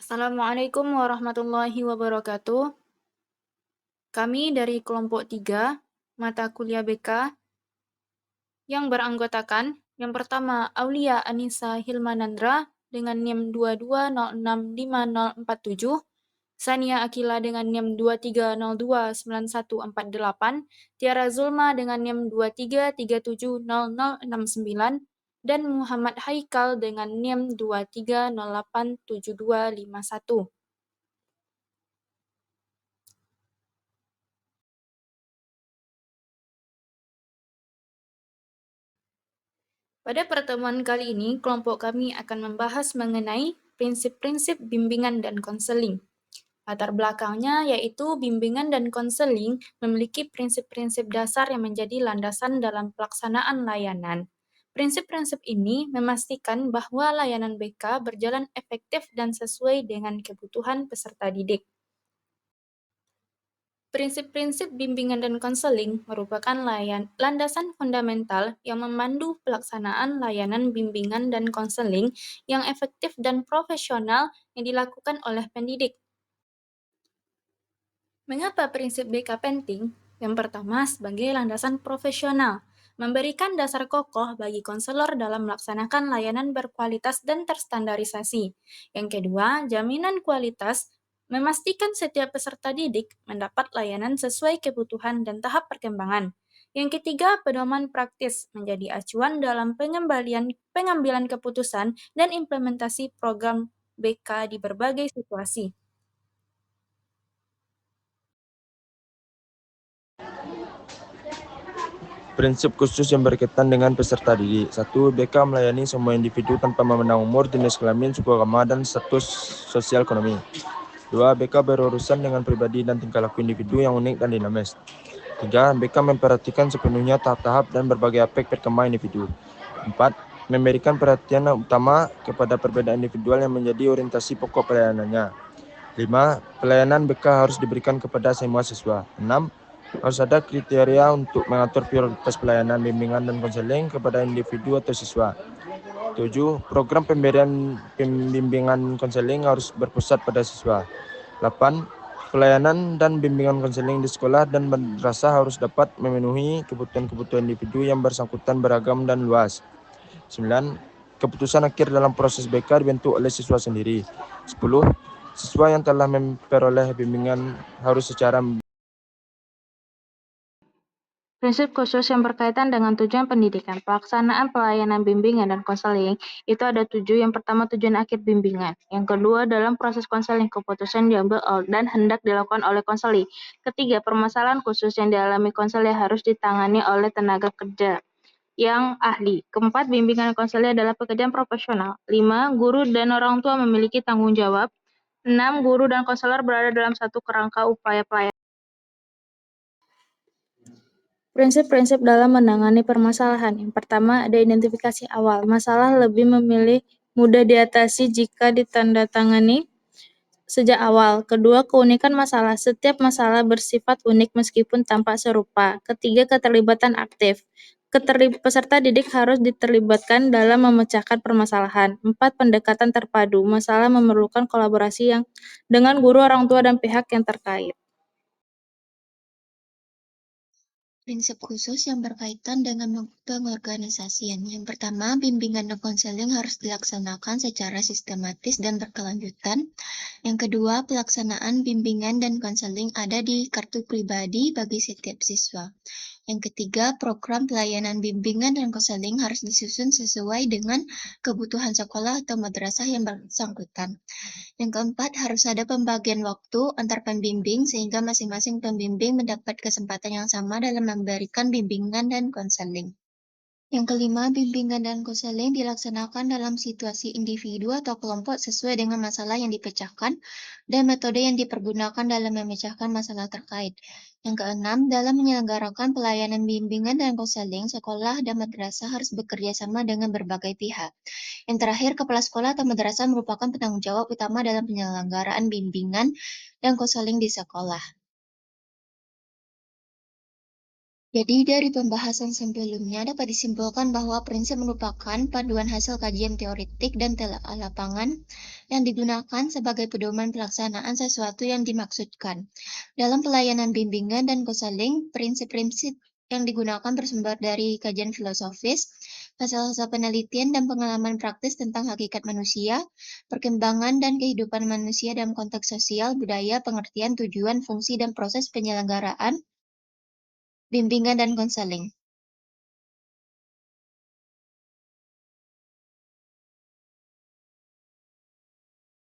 Assalamualaikum warahmatullahi wabarakatuh. Kami dari kelompok 3, mata kuliah BK, yang beranggotakan yang pertama Aulia Anissa Hilmanandra dengan NIM 22065047, Sania Akila dengan NIM 23029148, Tiara Zulma dengan NIM 23370069, dan Muhammad Haikal dengan NIM 23087251. Pada pertemuan kali ini, kelompok kami akan membahas mengenai prinsip-prinsip bimbingan dan konseling. Latar belakangnya yaitu bimbingan dan konseling memiliki prinsip-prinsip dasar yang menjadi landasan dalam pelaksanaan layanan. Prinsip-prinsip ini memastikan bahwa layanan BK berjalan efektif dan sesuai dengan kebutuhan peserta didik. Prinsip-prinsip bimbingan dan konseling merupakan landasan fundamental yang memandu pelaksanaan layanan bimbingan dan konseling yang efektif dan profesional yang dilakukan oleh pendidik. Mengapa prinsip BK penting? Yang pertama, sebagai landasan profesional, memberikan dasar kokoh bagi konselor dalam melaksanakan layanan berkualitas dan terstandarisasi. Yang kedua, jaminan kualitas, memastikan setiap peserta didik mendapat layanan sesuai kebutuhan dan tahap perkembangan. Yang ketiga, pedoman praktis menjadi acuan dalam pengambilan keputusan dan implementasi program BK di berbagai situasi. Prinsip khusus yang berkaitan dengan peserta didik. 1. BK melayani semua individu tanpa memandang umur, jenis kelamin, suku agama, dan status sosial ekonomi. 2. BK berurusan dengan pribadi dan tingkah laku individu yang unik dan dinamis. 3. BK memperhatikan sepenuhnya tahap-tahap dan berbagai aspek perkembangan individu. 4. Memberikan perhatian utama kepada perbedaan individual yang menjadi orientasi pokok pelayanannya. 5. Pelayanan BK harus diberikan kepada semua siswa. 6. Harus ada kriteria untuk mengatur prioritas pelayanan bimbingan dan konseling kepada individu atau siswa. 7. Program pemberian pembimbingan konseling harus berpusat pada siswa. 8. Pelayanan dan bimbingan konseling di sekolah dan madrasah harus dapat memenuhi kebutuhan-kebutuhan individu yang bersangkutan beragam dan luas. 9. Keputusan akhir dalam proses BK dibentuk oleh siswa sendiri. 10. Siswa yang telah memperoleh bimbingan harus secara Prinsip khusus yang berkaitan dengan tujuan pendidikan. Pelaksanaan pelayanan bimbingan dan konseling itu ada 7. Yang pertama, tujuan akhir bimbingan. Yang kedua, dalam proses konseling, keputusan diambil dan hendak dilakukan oleh konseli. Ketiga, permasalahan khusus yang dialami konseli harus ditangani oleh tenaga kerja yang ahli. Keempat, bimbingan konseli adalah pekerjaan profesional. 5. Guru dan orang tua memiliki tanggung jawab. 6. Guru dan konselor berada dalam satu kerangka upaya pelayanan. Prinsip-prinsip dalam menangani permasalahan. Yang pertama, ada identifikasi awal. Masalah lebih mudah diatasi jika ditandatangani sejak awal. Kedua, keunikan masalah. Setiap masalah bersifat unik meskipun tampak serupa. Ketiga, keterlibatan aktif. Peserta didik harus diterlibatkan dalam memecahkan permasalahan. 4. Pendekatan terpadu. Masalah memerlukan kolaborasi dengan guru, orang tua, dan pihak yang terkait. Prinsip khusus yang berkaitan dengan pengorganisasian. Yang pertama, bimbingan dan konseling harus dilaksanakan secara sistematis dan berkelanjutan. Yang kedua, pelaksanaan bimbingan dan konseling ada di kartu pribadi bagi setiap siswa. Yang ketiga, program pelayanan bimbingan dan konseling harus disusun sesuai dengan kebutuhan sekolah atau madrasah yang bersangkutan. Yang keempat, harus ada pembagian waktu antar pembimbing sehingga masing-masing pembimbing mendapat kesempatan yang sama dalam memberikan bimbingan dan konseling. Yang kelima, bimbingan dan konseling dilaksanakan dalam situasi individu atau kelompok sesuai dengan masalah yang dipecahkan dan metode yang dipergunakan dalam memecahkan masalah terkait. Yang keenam, dalam menyelenggarakan pelayanan bimbingan dan konseling, sekolah dan madrasah harus bekerja sama dengan berbagai pihak. Yang terakhir, kepala sekolah atau madrasah merupakan penanggung jawab utama dalam penyelenggaraan bimbingan dan konseling di sekolah. Jadi dari pembahasan sebelumnya dapat disimpulkan bahwa prinsip merupakan paduan hasil kajian teoretik dan telaah lapangan yang digunakan sebagai pedoman pelaksanaan sesuatu yang dimaksudkan. Dalam pelayanan bimbingan dan konseling, prinsip-prinsip yang digunakan bersumber dari kajian filosofis, hasil-hasil penelitian dan pengalaman praktis tentang hakikat manusia, perkembangan dan kehidupan manusia dalam konteks sosial, budaya, pengertian, tujuan, fungsi, dan proses penyelenggaraan bimbingan dan konseling.